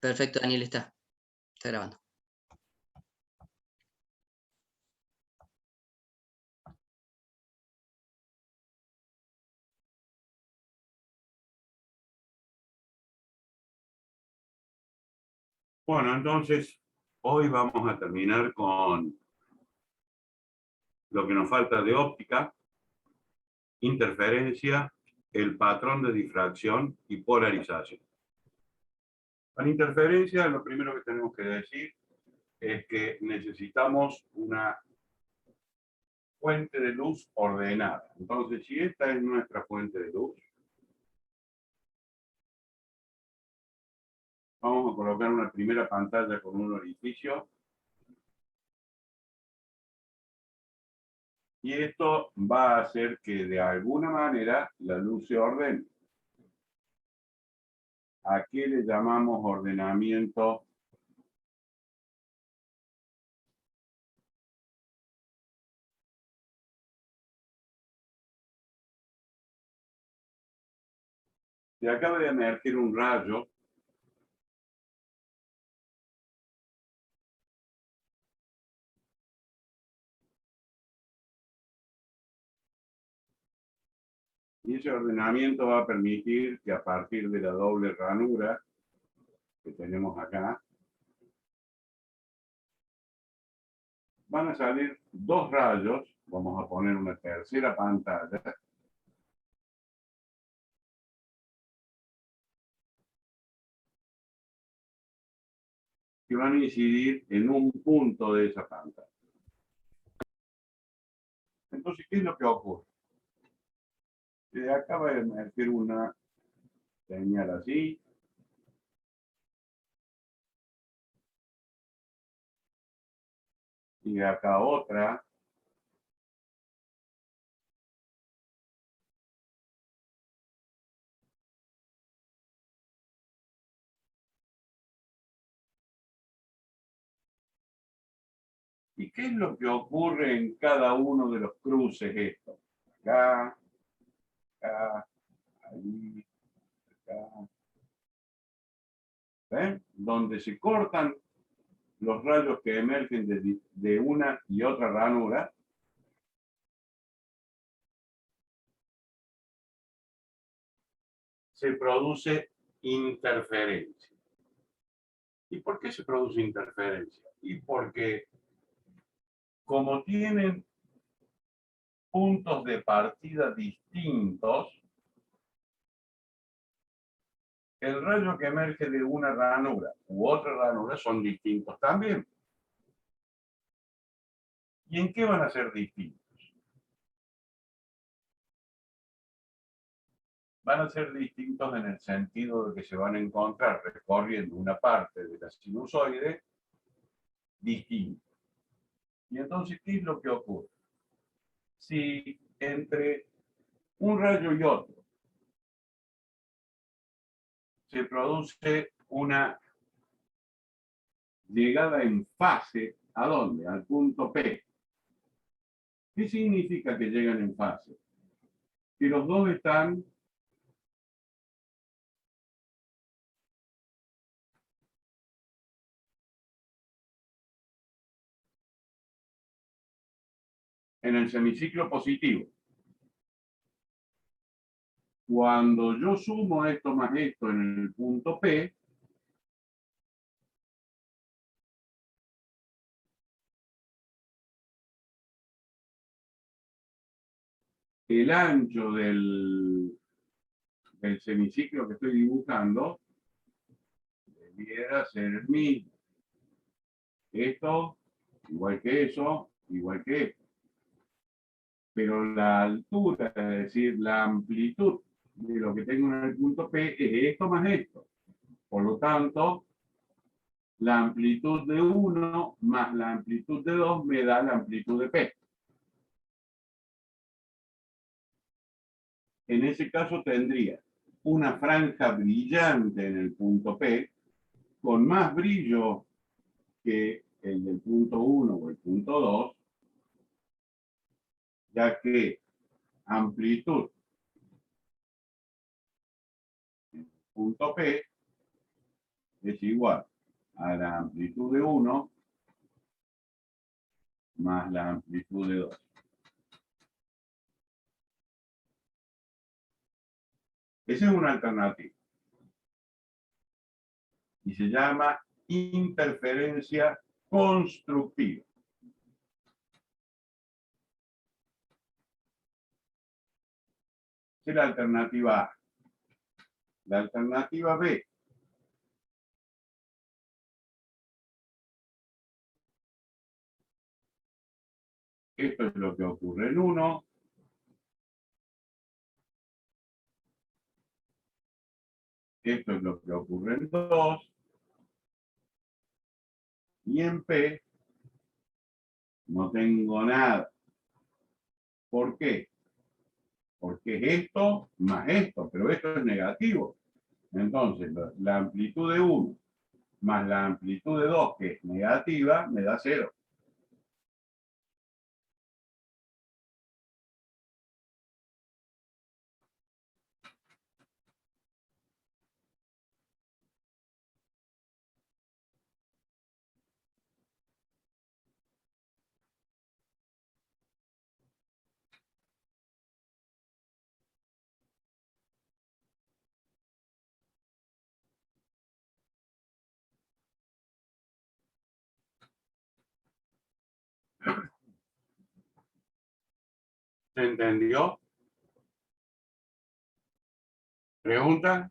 Perfecto, Daniel, está grabando. Bueno, entonces, hoy vamos a terminar con lo que nos falta de óptica, interferencia, el patrón de difracción y polarización. Para interferencia, lo primero que tenemos que decir es que necesitamos una fuente de luz ordenada. Entonces, si esta es nuestra fuente de luz, vamos a colocar una primera pantalla con un orificio. Y esto va a hacer que de alguna manera la luz se ordene. ¿A qué le llamamos ordenamiento? Se acaba de emerger un rayo y ese ordenamiento va a permitir que a partir de la doble ranura que tenemos acá, van a salir dos rayos. Vamos a poner una tercera pantalla. Que van a incidir en un punto de esa pantalla. Entonces, ¿qué es lo que ocurre? Acaba de emerger una señal así. Y acá otra. ¿Y qué es lo que ocurre en cada uno de los cruces estos? Acá, acá, ahí, acá. ¿Ven? Donde se cortan los rayos que emergen de una y otra ranura, se produce interferencia. ¿Y por qué se produce interferencia? Y porque como tienen puntos de partida distintos, el rayo que emerge de una ranura u otra ranura son distintos también. ¿Y en qué van a ser distintos? Van a ser distintos en el sentido de que se van a encontrar recorriendo una parte de la sinusoide distinta. Y entonces, ¿qué es lo que ocurre? Si entre un rayo y otro se produce una llegada en fase, ¿a dónde? Al punto P. ¿Qué significa que llegan en fase? Que los dos están en el semiciclo positivo. Cuando yo sumo esto más esto en el punto P, el ancho del semiciclo que estoy dibujando debiera ser el mismo. Esto, igual que eso, igual que esto. Pero la altura, es decir, la amplitud de lo que tengo en el punto P es esto más esto. Por lo tanto, la amplitud de 1 más la amplitud de 2 me da la amplitud de P. En ese caso tendría una franja brillante en el punto P, con más brillo que el del punto 1 o el punto 2, ya que amplitud en el punto P es igual a la amplitud de 1 más la amplitud de 2. Esa es una alternativa. Y se llama interferencia constructiva. Esa es la alternativa A. La alternativa B. Esto es lo que ocurre en 1. Esto es lo que ocurre en 2. Y en P no tengo nada. ¿Por qué? Porque es esto más esto, pero esto es negativo. Entonces, la amplitud de 1 más la amplitud de 2, que es negativa, me da 0. ¿Se entendió? ¿Pregunta?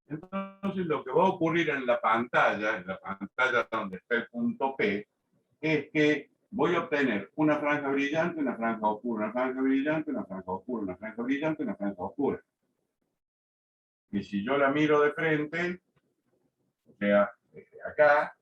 Entonces, lo que va a ocurrir en la pantalla donde está el punto P, es que voy a obtener una franja brillante, una franja oscura, una franja brillante, una franja oscura, una franja brillante, una franja oscura. Y si yo la miro de frente, o sea, desde acá,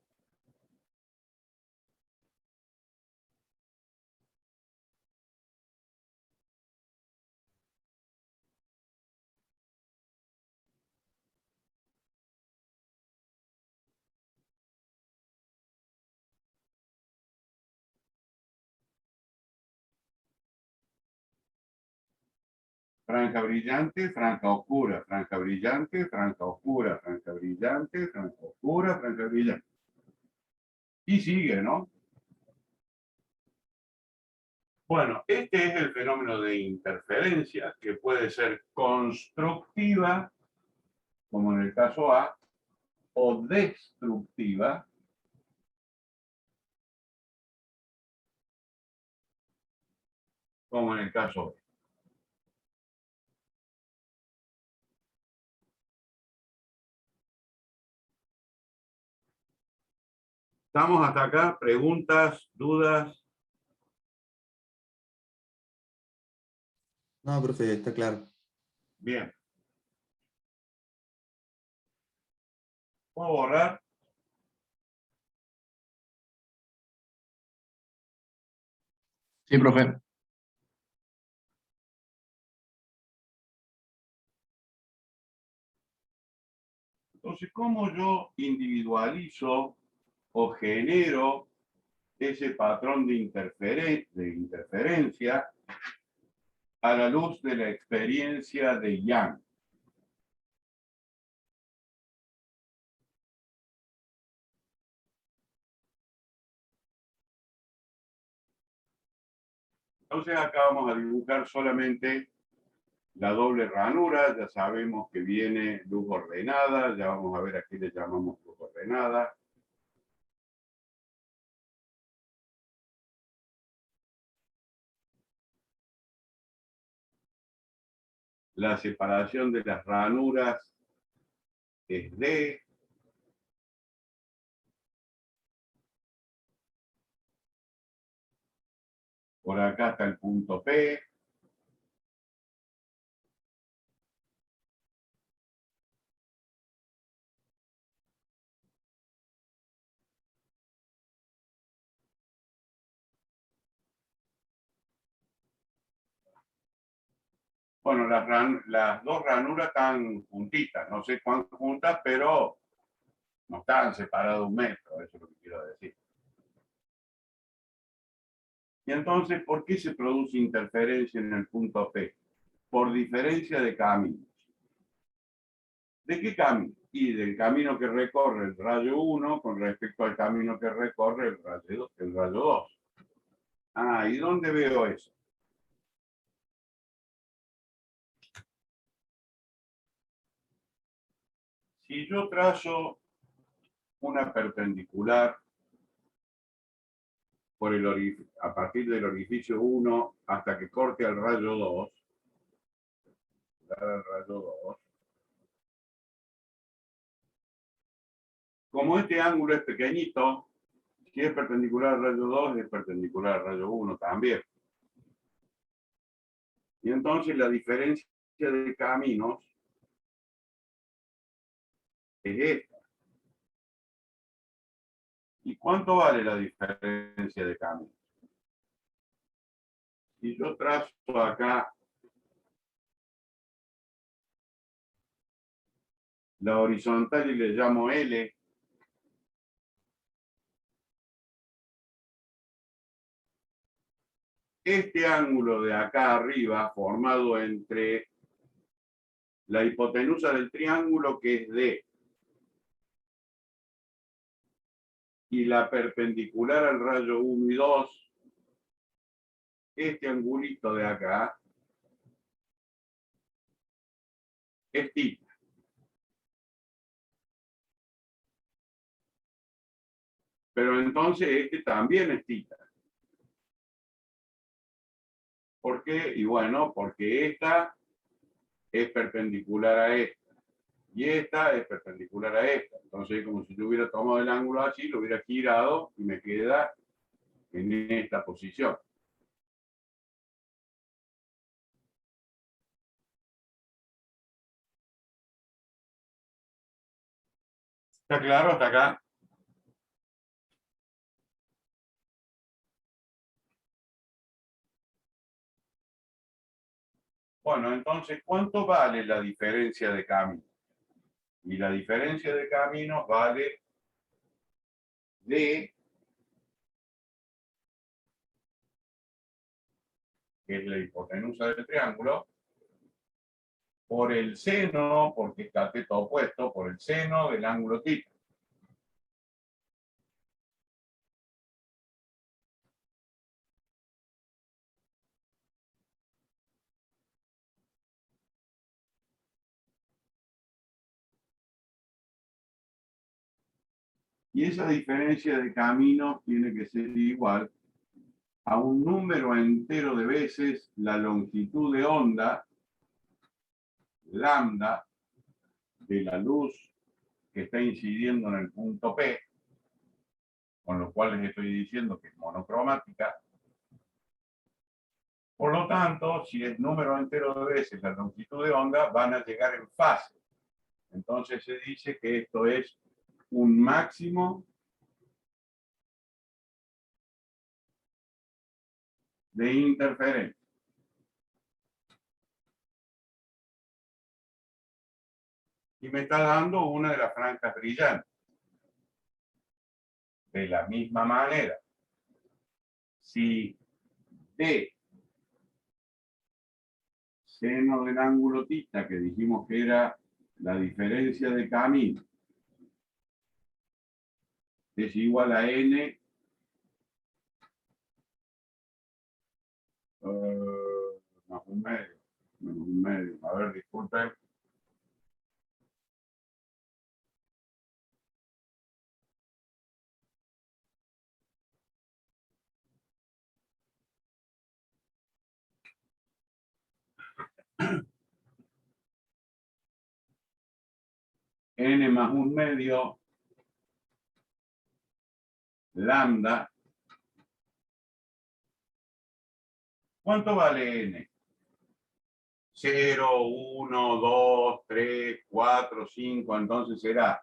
franja brillante, franja oscura, franja brillante, franja oscura, franja brillante, franja oscura, franja brillante. Y sigue, ¿no? Bueno, este es el fenómeno de interferencia, que puede ser constructiva, como en el caso A, o destructiva, como en el caso B. ¿Estamos hasta acá? ¿Preguntas? ¿Dudas? No, profe, está claro. Bien. ¿Puedo borrar? Sí, profe. Entonces, ¿cómo yo individualizo o genero ese patrón de interferencia a la luz de la experiencia de Young? Entonces acá vamos a dibujar solamente la doble ranura. Ya sabemos que viene luz ordenada. Ya vamos a ver a qué le llamamos luz ordenada. La separación de las ranuras es D. Por acá está el punto P. Bueno, las dos ranuras están juntitas. No sé cuán juntas, pero no están separadas 1 metro. Eso es lo que quiero decir. Y entonces, ¿por qué se produce interferencia en el punto P? por diferencia de caminos. ¿De qué camino? Y del camino que recorre el rayo 1 con respecto al camino que recorre el rayo 2. Ah, ¿y dónde veo eso? Si yo trazo una perpendicular por a partir del orificio 1 hasta que corte al rayo 2, como este ángulo es pequeñito, si es perpendicular al rayo 2, es perpendicular al rayo 1 también. Y entonces la diferencia de caminos es esta. ¿Y cuánto vale la diferencia de caminos? Si yo trazo acá la horizontal y le llamo L, este ángulo de acá arriba, formado entre la hipotenusa del triángulo, que es D, y la perpendicular al rayo 1 y 2, este angulito de acá, es θ. Pero entonces este también es θ. ¿Por qué? Y bueno, porque esta es perpendicular a esta. Y esta es perpendicular a esta. Entonces, como si yo hubiera tomado el ángulo así, lo hubiera girado y me queda en esta posición. ¿Está claro hasta acá? Bueno, entonces, ¿cuánto vale la diferencia de camino? Y la diferencia de caminos vale D, que es la hipotenusa del triángulo, por el seno, porque es cateto opuesto, por el seno del ángulo θ. Y esa diferencia de camino tiene que ser igual a un número entero de veces la longitud de onda, lambda, de la luz que está incidiendo en el punto P, con lo cual les estoy diciendo que es monocromática. Por lo tanto, si es número entero de veces la longitud de onda, van a llegar en fase. Entonces se dice que esto es un máximo de interferencia. Y me está dando una de las franjas brillantes. De la misma manera, si D, seno del ángulo θ, que dijimos que era la diferencia de camino, es igual a N más un medio. Menos un medio. A ver, disculpen. N más un medio lambda. ¿Cuánto vale N? 0, 1, 2, 3, 4, 5. Entonces será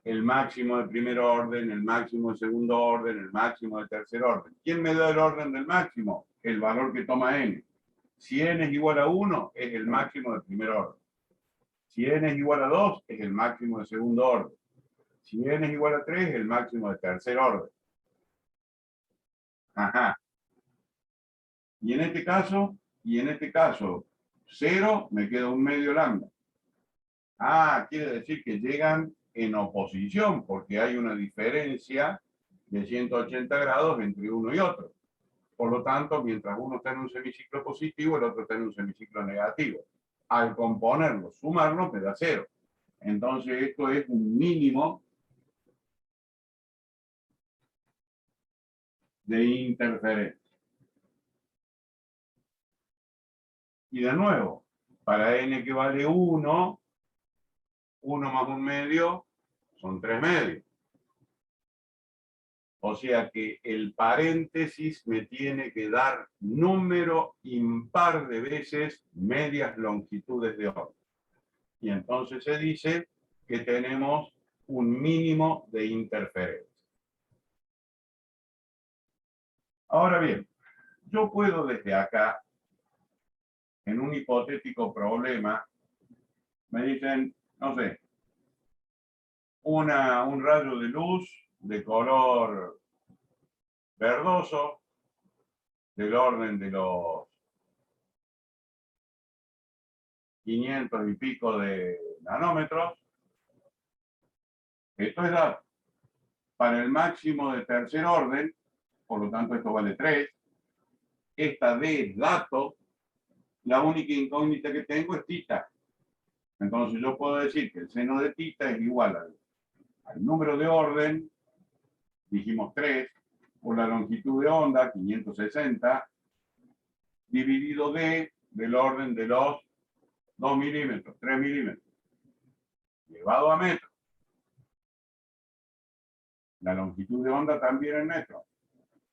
el máximo de primer orden, el máximo de segundo orden, el máximo de tercer orden. ¿Quién me da el orden del máximo? El valor que toma N. Si N es igual a 1, es el máximo de primer orden. Si N es igual a 2, es el máximo de segundo orden. Si N es igual a 3, es el máximo de tercer orden. Ajá. Y en este caso, 0, me queda un medio lambda. Ah, quiere decir que llegan en oposición, porque hay una diferencia de 180 grados entre uno y otro. Por lo tanto, mientras uno está en un semiciclo positivo, el otro está en un semiciclo negativo. Al componerlos, sumarlos, me da 0. Entonces, esto es un mínimo de interferencia. Y de nuevo, para n que vale 1, 1 más un medio son 3 medios. O sea que el paréntesis me tiene que dar número impar de veces medias longitudes de orden. Y entonces se dice que tenemos un mínimo de interferencia. Ahora bien, yo puedo desde acá, en un hipotético problema, me dicen, no sé, un rayo de luz de color verdoso, del orden de los 500 y pico de nanómetros. Esto es dato. Para el máximo de tercer orden, por lo tanto esto vale 3, esta D es dato, la única incógnita que tengo es tita. Entonces yo puedo decir que el seno de tita es igual al número de orden, dijimos 3, por la longitud de onda, 560, dividido D del orden de los 2 milímetros, 3 milímetros, llevado a metros. La longitud de onda también en metros.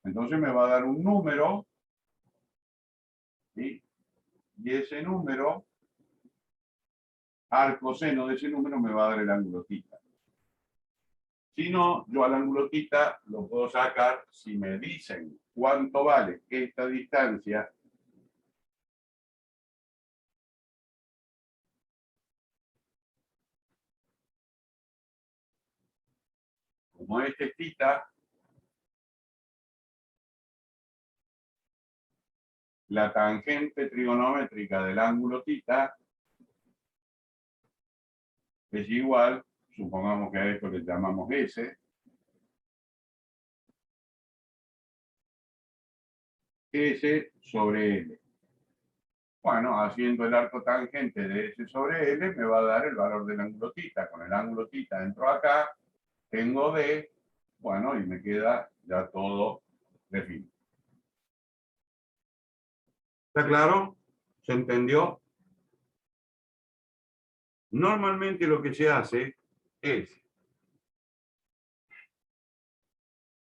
Entonces me va a dar un número, ¿sí? Y ese número, al coseno de ese número me va a dar el ángulo tita. Si no, yo al ángulo tita lo puedo sacar si me dicen cuánto vale esta distancia como este es tita, la tangente trigonométrica del ángulo tita es igual, supongamos que a esto le llamamos S, S sobre L. Bueno, haciendo el arco tangente de S sobre L me va a dar el valor del ángulo tita. Con el ángulo tita entro acá, tengo D, bueno, y me queda ya todo definido. ¿Está claro? ¿Se entendió? Normalmente lo que se hace es,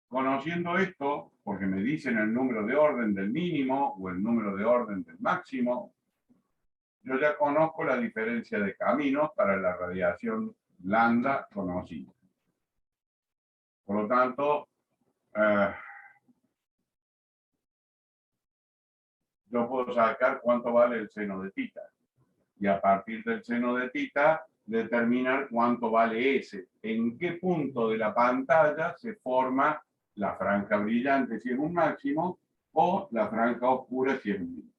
conociendo esto, porque me dicen el número de orden del mínimo o el número de orden del máximo, yo ya conozco la diferencia de caminos para la radiación lambda conocida. Por lo tanto, yo puedo sacar cuánto vale el seno de tita. Y a partir del seno de tita, determinar cuánto vale S. En qué punto de la pantalla se forma la franja brillante si es un máximo o la franja oscura si es un mínimo.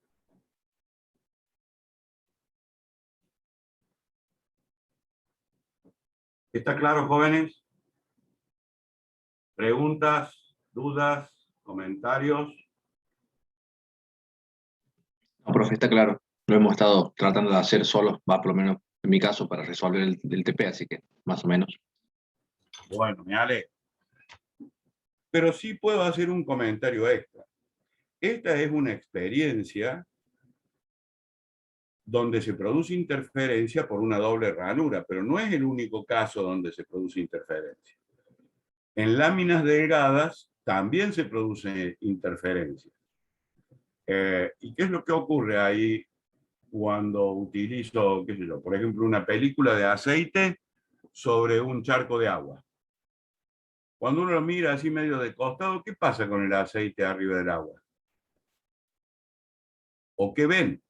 ¿Está claro, jóvenes? ¿Preguntas, dudas, comentarios? No, profe, está claro. Lo hemos estado tratando de hacer solos, va por lo menos en mi caso, para resolver el TP, así que más o menos. Bueno, me alegro. Pero sí puedo hacer un comentario extra. Esta es una experiencia donde se produce interferencia por una doble ranura, pero no es el único caso donde se produce interferencia. En láminas delgadas también se produce interferencia. ¿Y qué es lo que ocurre ahí cuando utilizo, qué sé yo, por ejemplo, una película de aceite sobre un charco de agua? Cuando uno lo mira así medio de costado, ¿qué pasa con el aceite arriba del agua? ¿O qué ven?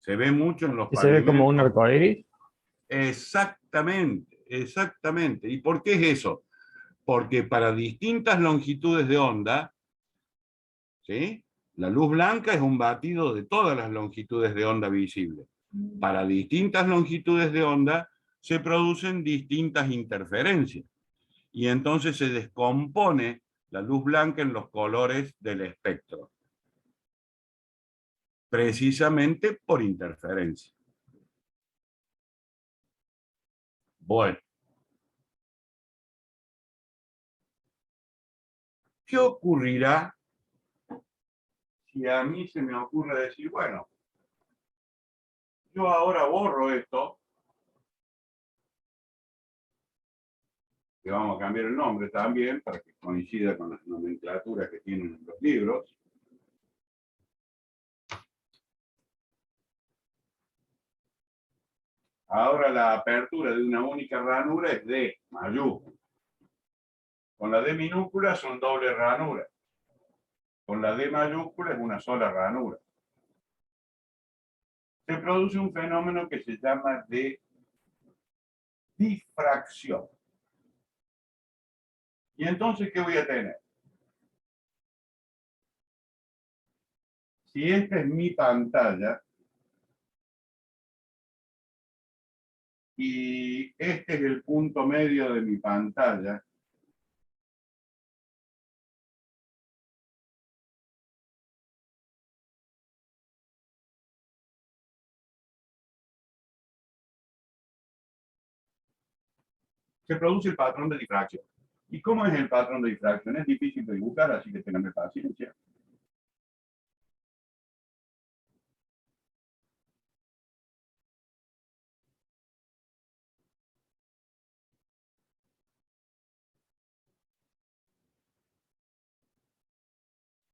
Se ve mucho en los ¿Se ve como un arcoíris? Exactamente, exactamente. ¿Y por qué es eso? Porque para distintas longitudes de onda, ¿sí?, la luz blanca es un batido de todas las longitudes de onda visibles. Para distintas longitudes de onda se producen distintas interferencias. Y entonces se descompone la luz blanca en los colores del espectro. Precisamente por interferencia. Bueno. ¿Qué ocurrirá si a mí se me ocurre decir, bueno, yo ahora borro esto, que vamos a cambiar el nombre también para que coincida con las nomenclaturas que tienen en los libros? Ahora la apertura de una única ranura es D mayúscula. Con la D minúscula son doble ranura. Con la D mayúscula es una sola ranura. Se produce un fenómeno que se llama de difracción. ¿Y entonces qué voy a tener? Si esta es mi pantalla y este es el punto medio de mi pantalla, se produce el patrón de difracción. ¿Y cómo es el patrón de difracción? Es difícil de dibujar, así que tengan paciencia.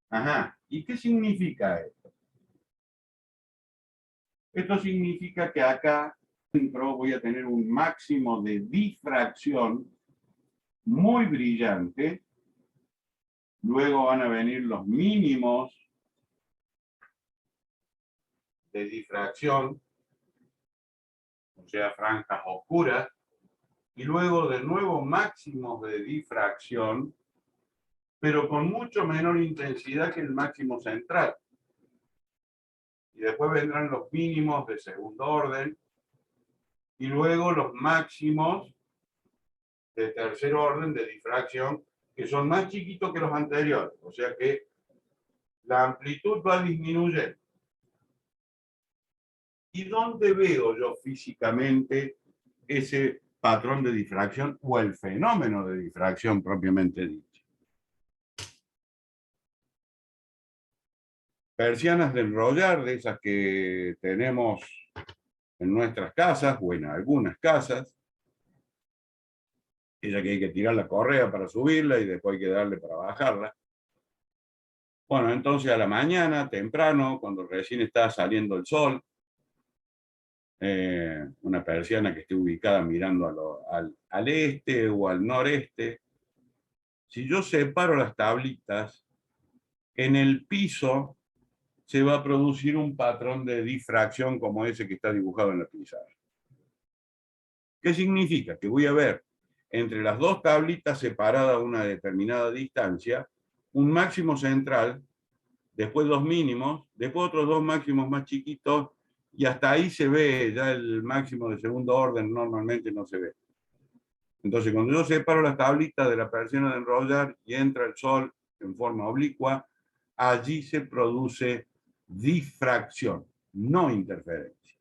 Ajá. ¿Y qué significa esto? Esto significa que acá dentro voy a tener un máximo de difracción muy brillante. Luego van a venir los mínimos de difracción, o sea, franjas oscuras, y luego de nuevo máximos de difracción, pero con mucho menor intensidad que el máximo central. Y después vendrán los mínimos de segundo orden, y luego los máximos de tercer orden de difracción, que son más chiquitos que los anteriores, o sea que la amplitud va disminuyendo. ¿Y dónde veo yo físicamente ese patrón de difracción o el fenómeno de difracción propiamente dicho? Persianas de enrollar, de esas que tenemos en nuestras casas o en algunas casas, esa que hay que tirar la correa para subirla y después hay que darle para bajarla. Bueno, entonces a la mañana, temprano, cuando recién está saliendo el sol, una persiana que esté ubicada mirando al este o al noreste, si yo separo las tablitas, en el piso se va a producir un patrón de difracción como ese que está dibujado en la pizarra. ¿Qué significa? Que voy a ver entre las dos tablitas separadas a una determinada distancia, un máximo central, después dos mínimos, después otros dos máximos más chiquitos, y hasta ahí se ve, ya el máximo de segundo orden normalmente no se ve. Entonces, cuando yo separo las tablitas de la persiana de enrollar y entra el sol en forma oblicua, allí se produce difracción, no interferencia.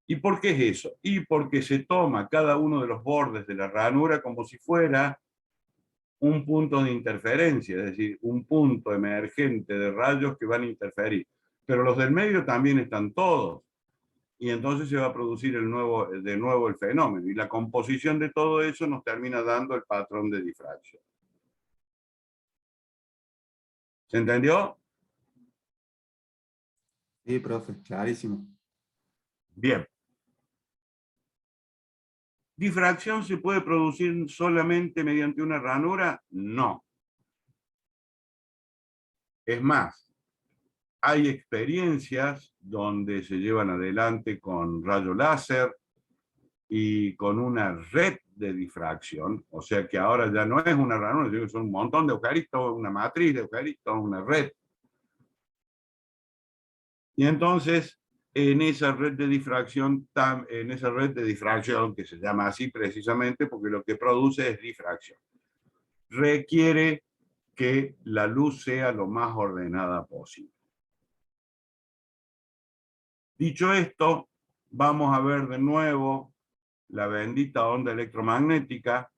¿Y por qué es eso? Y porque se toma cada uno de los bordes de la ranura como si fuera un punto de interferencia, es decir, un punto emergente de rayos que van a interferir. Pero los del medio también están todos. Y entonces se va a producir de nuevo el fenómeno. Y la composición de todo eso nos termina dando el patrón de difracción. ¿Se entendió? Sí, profe, clarísimo. Bien. ¿Difracción se puede producir solamente mediante una ranura? No. Es más, hay experiencias donde se llevan adelante con rayo láser y con una red de difracción, o sea que ahora ya no es una ranura, sino que son un montón de eucaritos, una matriz de eucaritos, una red. Y entonces, en esa red de difracción, que se llama así precisamente porque lo que produce es difracción, requiere que la luz sea lo más ordenada posible. Dicho esto, vamos a ver de nuevo la bendita onda electromagnética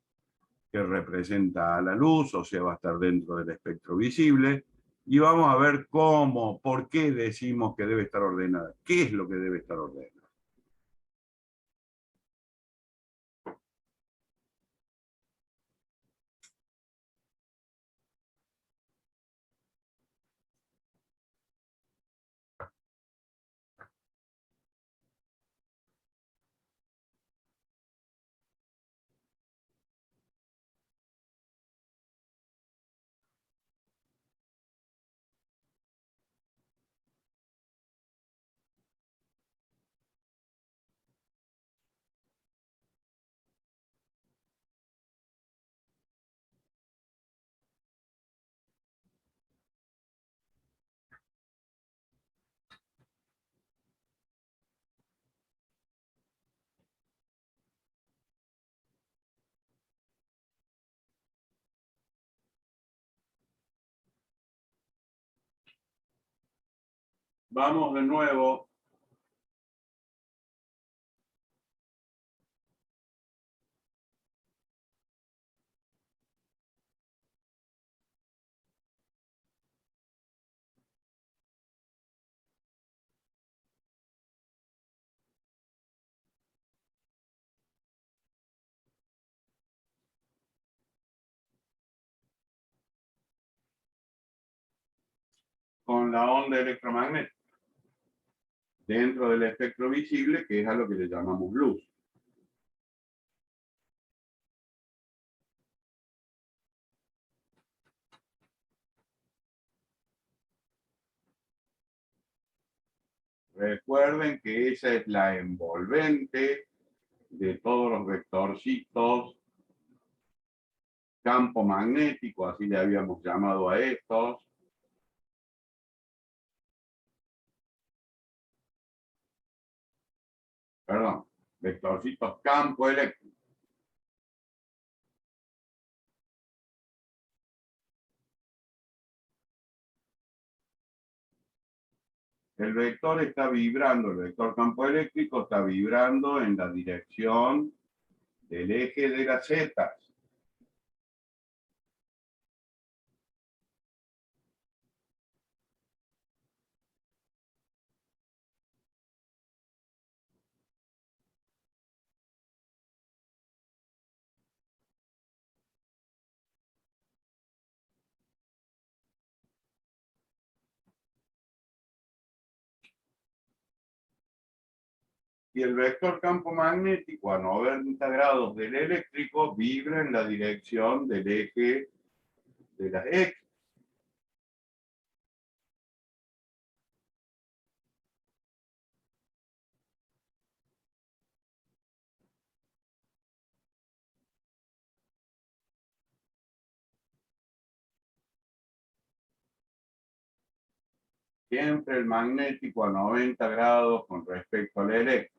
que representa a la luz, o sea, va a estar dentro del espectro visible, y vamos a ver cómo, por qué decimos que debe estar ordenada, qué es lo que debe estar ordenado. Vamos de nuevo con la onda electromagnética dentro del espectro visible, que es a lo que le llamamos luz. Recuerden que esa es la envolvente de todos los vectorcitos, campo magnético, así le habíamos llamado a estos. Perdón, vectorcitos campo eléctrico. El vector está vibrando, el vector campo eléctrico está vibrando en la dirección del eje de las zetas. Y el vector campo magnético a 90 grados del eléctrico vibra en la dirección del eje de las X. Siempre el magnético a 90 grados con respecto al eléctrico.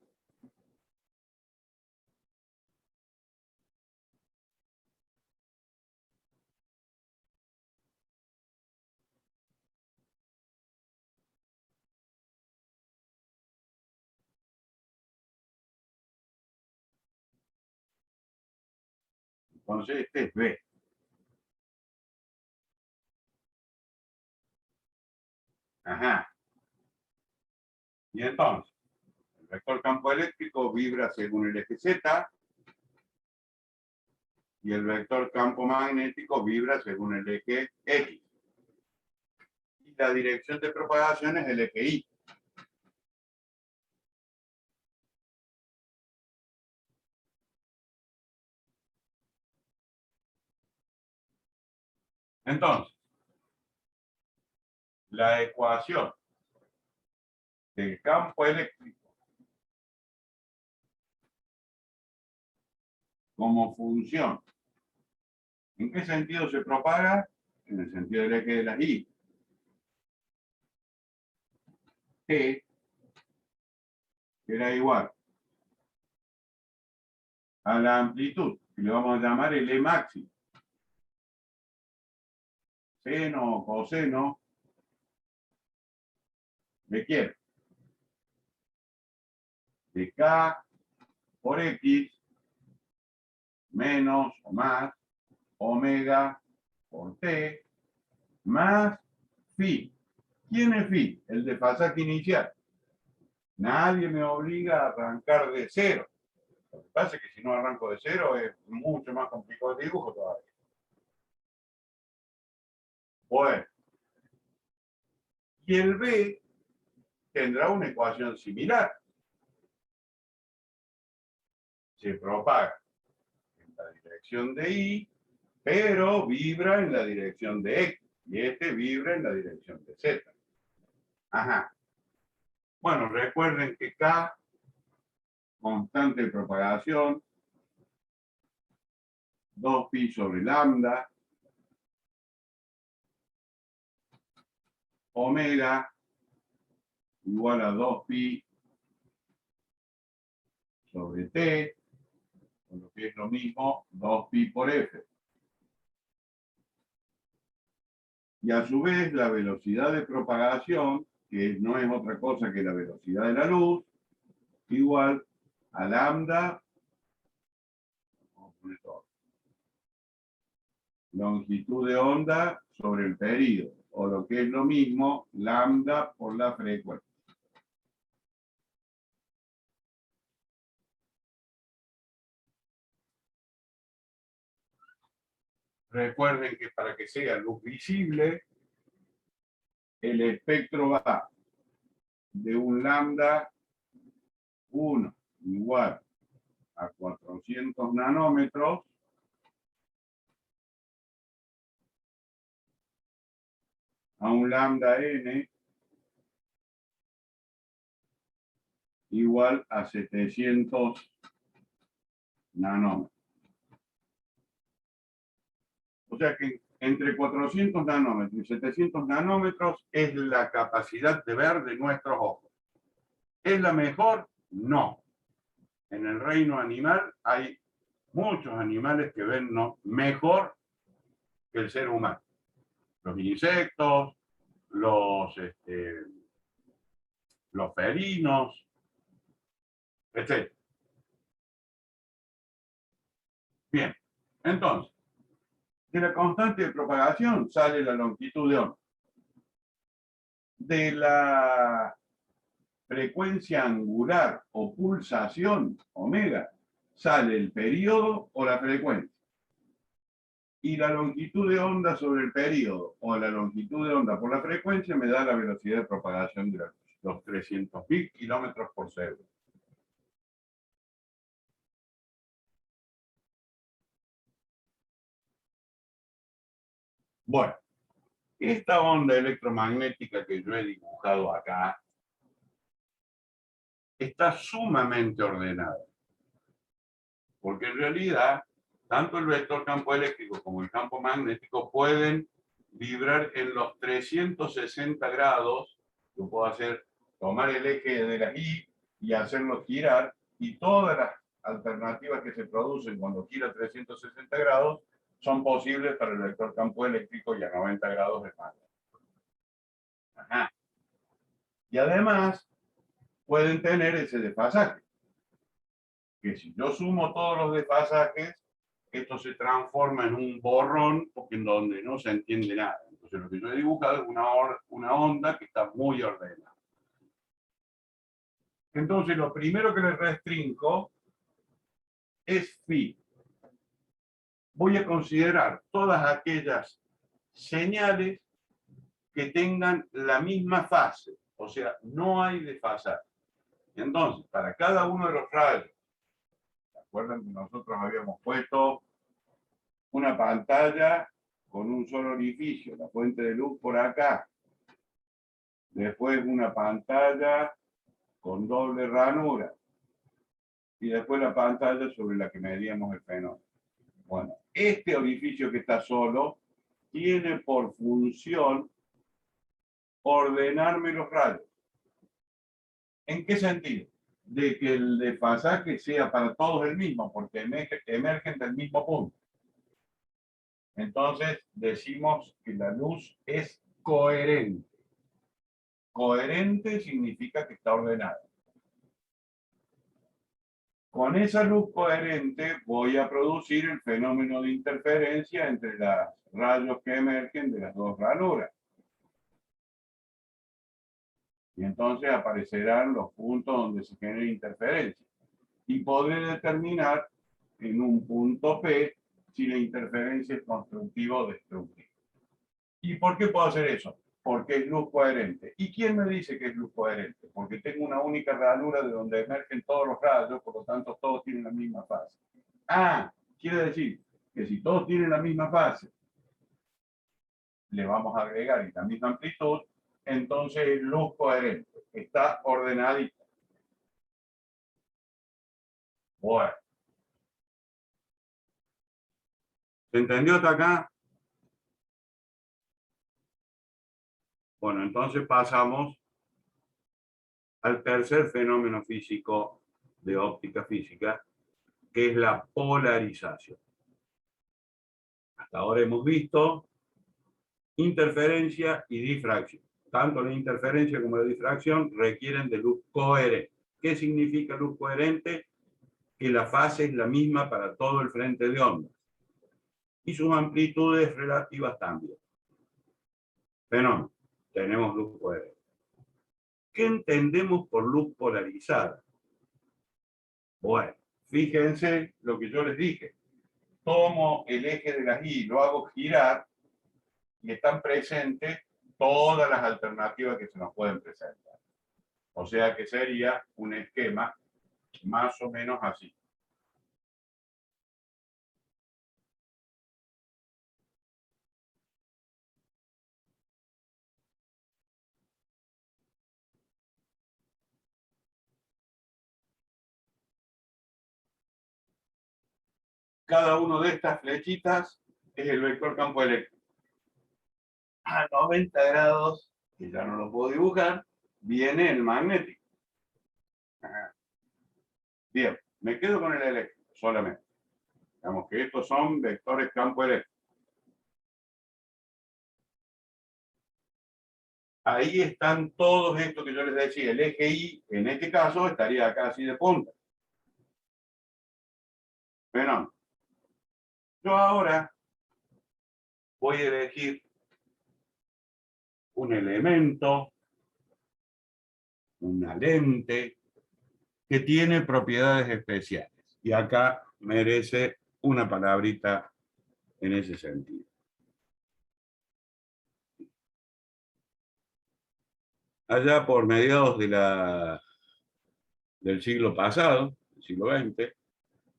Entonces este es B. Ajá. Y entonces, el vector campo eléctrico vibra según el eje Z y el vector campo magnético vibra según el eje X. Y la dirección de propagación es el eje Y. Entonces, la ecuación del campo eléctrico como función. ¿En qué sentido se propaga? En el sentido del eje de las Y. T será igual a la amplitud, que le vamos a llamar el E máximo. Seno o coseno de quién? De K por X menos o más omega por T más phi. ¿Quién es phi? El desfasaje inicial. Nadie me obliga a arrancar de cero. Lo que pasa es que si no arranco de cero es mucho más complicado el dibujo todavía. Bueno. Y el B tendrá una ecuación similar. Se propaga en la dirección de Y, pero vibra en la dirección de X. Y este vibra en la dirección de Z. Ajá. Bueno, recuerden que K, constante de propagación, 2pi sobre lambda, omega igual a 2pi sobre T, o lo que es lo mismo, 2pi por F. Y a su vez la velocidad de propagación, que no es otra cosa que la velocidad de la luz, igual a lambda, vamos a poner todo, longitud de onda sobre el período, o lo que es lo mismo, lambda por la frecuencia. Recuerden que para que sea luz visible, el espectro va de un lambda 1 igual a 400 nanómetros a un lambda n igual a 700 nanómetros. O sea que entre 400 nanómetros y 700 nanómetros es la capacidad de ver de nuestros ojos. ¿Es la mejor? No. En el reino animal hay muchos animales que ven mejor que el ser humano. Los insectos, los felinos, etc. Bien, entonces, de la constante de propagación sale la longitud de onda. De la frecuencia angular o pulsación, omega, sale el periodo o la frecuencia. Y la longitud de onda sobre el periodo o la longitud de onda por la frecuencia me da la velocidad de propagación de los 300.000 kilómetros por segundo. Bueno, esta onda electromagnética que yo he dibujado acá está sumamente ordenada. Porque en realidad, tanto el vector campo eléctrico como el campo magnético pueden vibrar en los 360 grados. Yo puedo hacer, tomar el eje de la Y y hacerlo girar, y todas las alternativas que se producen cuando gira 360 grados son posibles para el vector campo eléctrico, y a 90 grados es más. Ajá. Y además pueden tener ese desfasaje, que si yo sumo todos los desfasajes, esto se transforma en un borrón en donde no se entiende nada. Entonces lo que yo he dibujado es una onda que está muy ordenada. Entonces lo primero que le restringo es phi. Voy a considerar todas aquellas señales que tengan la misma fase, o sea, no hay desfasaje. Entonces, para cada uno de los rayos, ¿se acuerdan que nosotros habíamos puesto una pantalla con un solo orificio, la fuente de luz por acá? Después una pantalla con doble ranura. y después la pantalla sobre la que medíamos el fenómeno. Bueno, este orificio que está solo tiene por función ordenarme los rayos. ¿En qué sentido? De que el desfasaje sea para todos el mismo, porque emergen del mismo punto. Entonces decimos que la luz es coherente. Coherente significa que está ordenada. Con esa luz coherente voy a producir el fenómeno de interferencia entre los rayos que emergen de las dos ranuras. Y entonces aparecerán los puntos donde se genera interferencia. Y podré determinar en un punto P si la interferencia es constructiva o destructiva. ¿Y por qué puedo hacer eso? Porque es luz coherente. ¿Y quién me dice que es luz coherente? Porque tengo una única ranura de donde emergen todos los rayos, por lo tanto todos tienen la misma fase. Ah, quiere decir que si todos tienen la misma fase, le vamos a agregar y la misma amplitud, entonces es luz coherente. Está ordenadita. Bueno. ¿Se entendió hasta acá? Bueno, entonces pasamos al tercer fenómeno físico de óptica física, que es la polarización. Hasta ahora hemos visto interferencia y difracción. Tanto la interferencia como la difracción requieren de luz coherente. ¿Qué significa luz coherente? Que la fase es la misma para todo el frente de ondas. Y sus amplitudes relativas también. Fenómeno. Tenemos luz coherente. ¿Qué entendemos por luz polarizada? Bueno, fíjense lo que yo les dije. Tomo el eje de las Y, lo hago girar y están presentes todas las alternativas que se nos pueden presentar. O sea que sería un esquema más o menos así. Cada una de estas flechitas es el vector campo eléctrico. A 90 grados, que ya no lo puedo dibujar, viene el magnético. Ajá. Bien, me quedo con el eléctrico solamente. Digamos que estos son vectores campo eléctrico. Ahí están todos estos que yo les decía. El eje Y, en este caso, estaría acá así de punta. Bueno, yo ahora voy a elegir un elemento, una lente, que tiene propiedades especiales. Y acá merece una palabrita en ese sentido. Allá por mediados del siglo pasado, el siglo XX,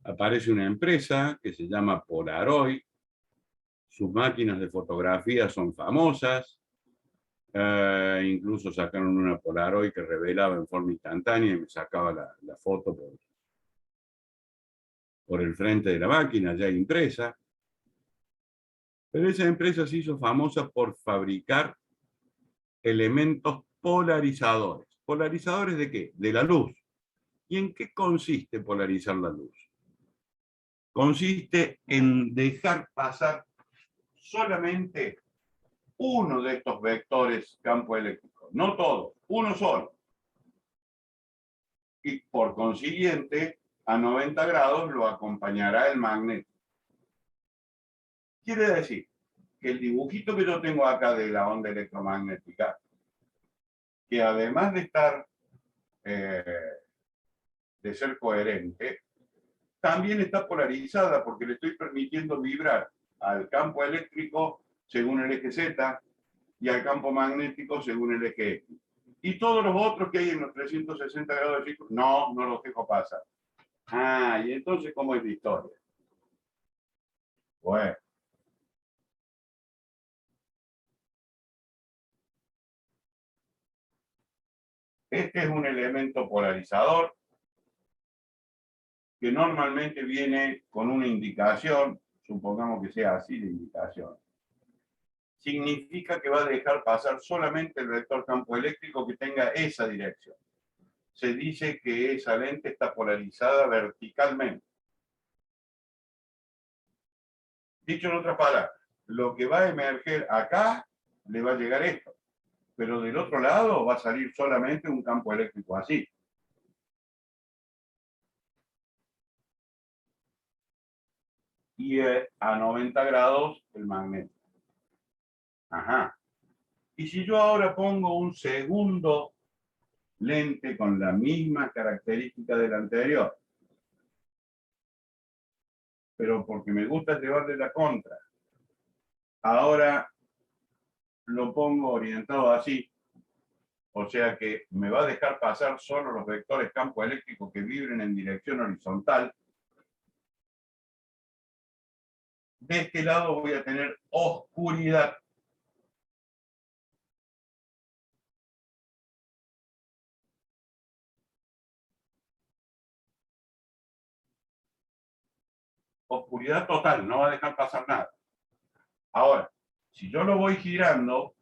aparece una empresa que se llama Polaroid. Sus máquinas de fotografía son famosas. Incluso sacaron una Polaroid que revelaba en forma instantánea y me sacaba la foto por el frente de la máquina ya impresa. Pero esa empresa se hizo famosa por fabricar elementos polarizadores. ¿Polarizadores de qué? De la luz. ¿Y en qué consiste polarizar la luz? Consiste en dejar pasar solamente uno de estos vectores campo eléctrico, no todos, uno solo. Y por consiguiente, a 90 grados lo acompañará el magneto. Quiere decir que el dibujito que yo tengo acá de la onda electromagnética, que además de estar, de ser coherente, también está polarizada porque le estoy permitiendo vibrar al campo eléctrico según el eje Z y al campo magnético según el eje X. Y todos los otros que hay en los 360 grados de ciclo, no los dejo pasar. Ah, y entonces, ¿cómo es la historia? Bueno. Este es un elemento polarizador que normalmente viene con una indicación, supongamos que sea así la indicación, significa que va a dejar pasar solamente el vector campo eléctrico que tenga esa dirección. Se dice que esa lente está polarizada verticalmente. Dicho en otras palabras, lo que va a emerger acá le va a llegar esto, pero del otro lado va a salir solamente un campo eléctrico así. Y a 90 grados el magneto. Ajá. Y si yo ahora pongo un segundo lente con la misma característica del anterior, pero porque me gusta llevarle la contra, ahora lo pongo orientado así, o sea que me va a dejar pasar solo los vectores campo eléctrico que vibren en dirección horizontal. De este lado voy a tener oscuridad. Oscuridad total, no va a dejar pasar nada. Ahora, si yo lo voy girando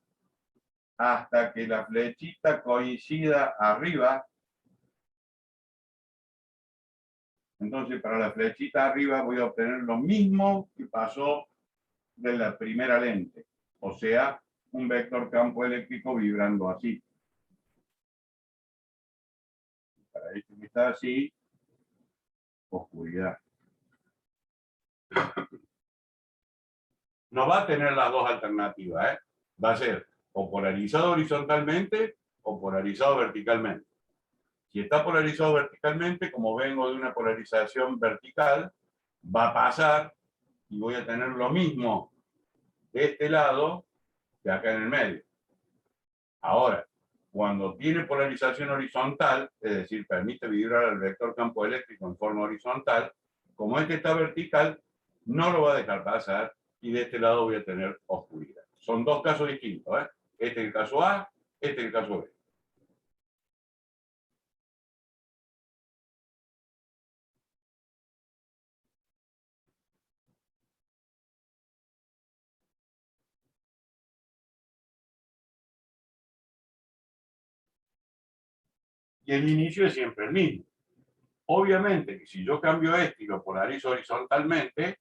hasta que la flechita coincida arriba, entonces para la flechita arriba voy a obtener lo mismo que pasó de la primera lente, o sea, un vector campo eléctrico vibrando así. Para esto que está así, oscuridad. No va a tener las dos alternativas, ¿eh? Va a ser o polarizado horizontalmente o polarizado verticalmente. Si está polarizado verticalmente, como vengo de una polarización vertical, va a pasar y voy a tener lo mismo de este lado que acá en el medio. Ahora, cuando tiene polarización horizontal, es decir, permite vibrar el vector campo eléctrico en forma horizontal, como este está vertical, no lo va a dejar pasar y de este lado voy a tener oscuridad. Son dos casos distintos, ¿eh? Este es el caso A, este es el caso B. Y el inicio es siempre el mismo. Obviamente que si yo cambio este y lo polarizo horizontalmente,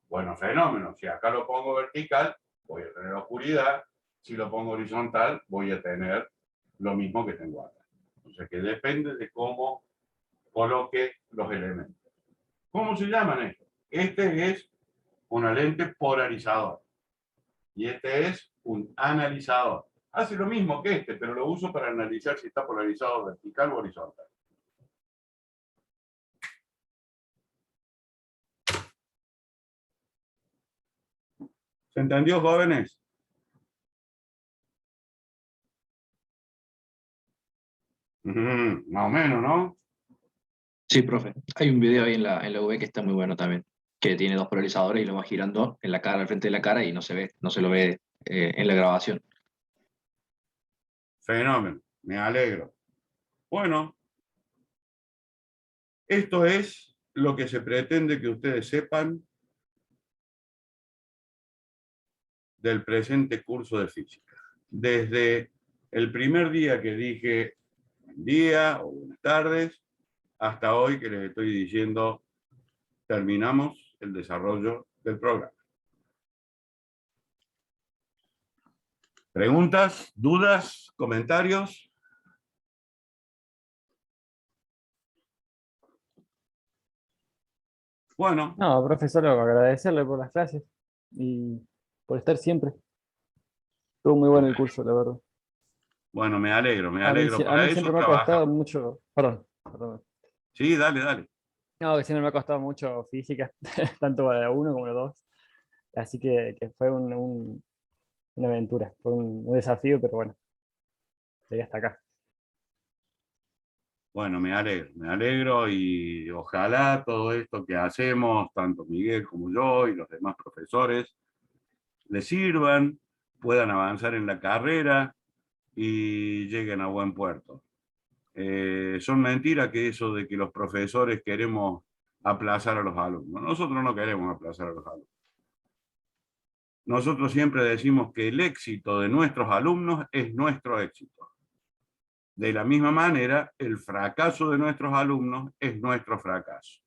bueno, fenómeno. Si acá lo pongo vertical, voy a tener oscuridad. Si lo pongo horizontal, voy a tener lo mismo que tengo acá. O sea que depende de cómo coloque los elementos. ¿Cómo se llaman estos? Este es una lente polarizadora. Y este es un analizador. Hace lo mismo que este, pero lo uso para analizar si está polarizado vertical o horizontal. ¿Se entendió, jóvenes? Más o menos, ¿no? Sí, profe. Hay un video ahí en la UV que está muy bueno también, que tiene dos polarizadores y lo va girando en la cara, al frente de la cara y no se ve, no se lo ve en la grabación. Fenómeno, me alegro. Bueno, esto es lo que se pretende que ustedes sepan del presente curso de física. Desde el primer día que dije buen día o buenas tardes, hasta hoy que les estoy diciendo terminamos el desarrollo del programa. ¿Preguntas, dudas, comentarios? Bueno, No, profesor, agradecerle por las clases y por estar siempre. Estuvo muy bueno el curso, la verdad. bueno, me alegro, me A mí, alegro. a Para mí eso siempre me ha costado trabajamos. mucho, perdón. Sí, dale, dale. No, que siempre me ha costado mucho física, tanto la 1 como la 2. Así que fue una aventura, fue un desafío, pero bueno, llegué hasta acá. Bueno, me alegro y ojalá todo esto que hacemos, tanto Miguel como yo y los demás profesores, les sirvan, puedan avanzar en la carrera y lleguen a buen puerto. Son mentiras que eso de que los profesores queremos aplazar a los alumnos. Nosotros no queremos aplazar a los alumnos. Nosotros siempre decimos que el éxito de nuestros alumnos es nuestro éxito. De la misma manera, el fracaso de nuestros alumnos es nuestro fracaso.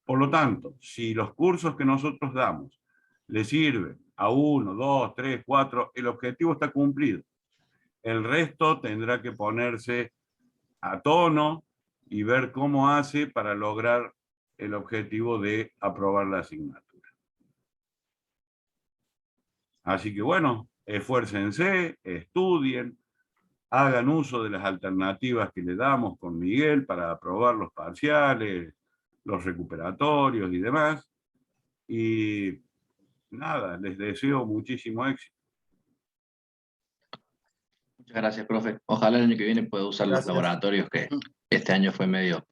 Por lo tanto, si los cursos que nosotros damos le sirven a 1, 2, 3, 4, el objetivo está cumplido. El resto tendrá que ponerse a tono y ver cómo hace para lograr el objetivo de aprobar la asignatura. Así que bueno, esfuércense, estudien, hagan uso de las alternativas que le damos con Miguel para aprobar los parciales, los recuperatorios y demás. Y nada, les deseo muchísimo éxito. Muchas gracias, profe. Ojalá el año que viene pueda usar los Gracias. laboratorios, que este año fue medio